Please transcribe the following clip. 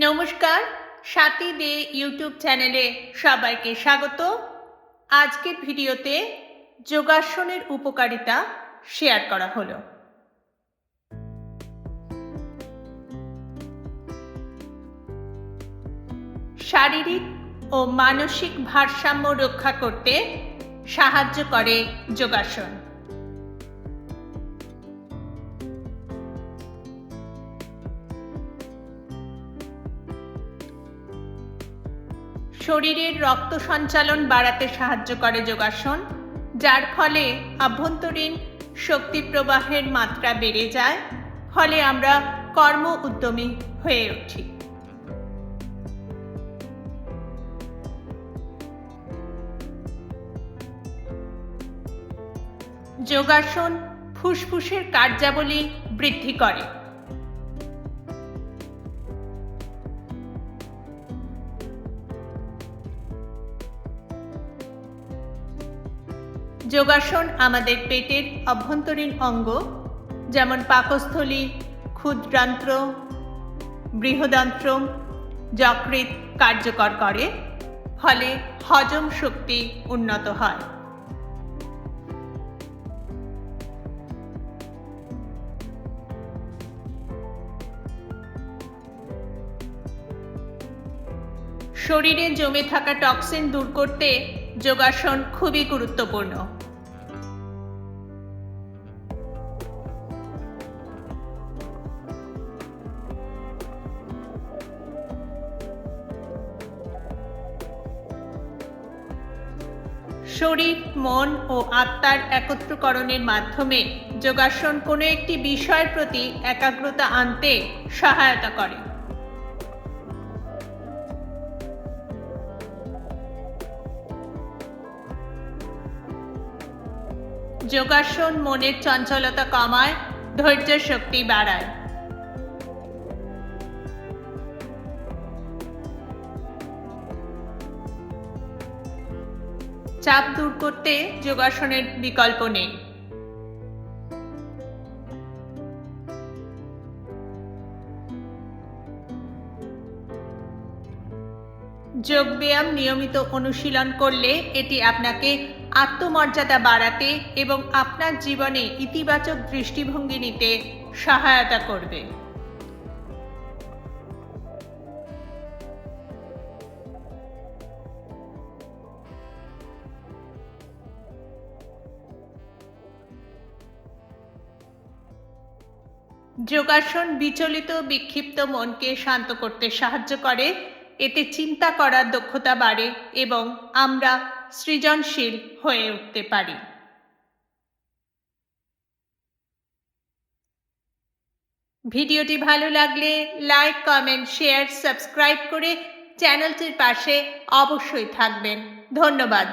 নমস্কার, স্বাতী দে ইউটিউব চ্যানেলে সবাইকে স্বাগত। আজকের ভিডিওতে যোগাসনের উপকারিতা শেয়ার করা হলো। শারীরিক ও মানসিক ভারসাম্য রক্ষা করতে সাহায্য করে যোগাসন। শরীরের রক্ত সঞ্চালন বাড়াতে সাহায্য করে যোগাসন, যার ফলে আভ্যন্তরীণ শক্তি প্রবাহের মাত্রা বেড়ে যায়, ফলে আমরা কর্ম উদ্যমী হয়ে উঠি। যোগাসন ফুসফুসের কার্যাবলী বৃদ্ধি করে। যোগাসন আমাদের পেটের অভ্যন্তরীণ অঙ্গ যেমন পাকস্থলী, ক্ষুদ্রান্ত্র, বৃহদান্ত্র, যকৃৎ কার্যকর করে, ফলে হজম শক্তি উন্নত হয়। শরীরে জমে থাকা টক্সিন দূর করতে যোগাসন খুবই গুরুত্বপূর্ণ। শরীর, মন ও আত্মার একত্রকরণের মাধ্যমে যোগাসন কোনো একটি বিষয়ের প্রতি একাগ্রতা আনতে সহায়তা করে। যোগাসন মনের চঞ্চলতা কমায়, ধৈর্য শক্তি বাড়ায়। চাপ দূর করতে যোগাসনের বিকল্প নেই। যোগব্যায়াম নিয়মিত অনুশীলন করলে এটি আপনাকে আত্মমর্যাদা বাড়াতে এবং আপনার জীবনে ইতিবাচক দৃষ্টিভঙ্গি নিতে সহায়তা করবে। যোগাসন বিচলিত বিক্ষিপ্ত মনকে শান্ত করতে সাহায্য করে। এতে চিন্তা করার দক্ষতা বাড়ে এবং আমরা সৃজনশীল হয়ে উঠতে পারি। ভিডিওটি ভালো লাগলে লাইক, কমেন্ট, শেয়ার, সাবস্ক্রাইব করে চ্যানেলটির পাশে অবশ্যই থাকবেন। ধন্যবাদ।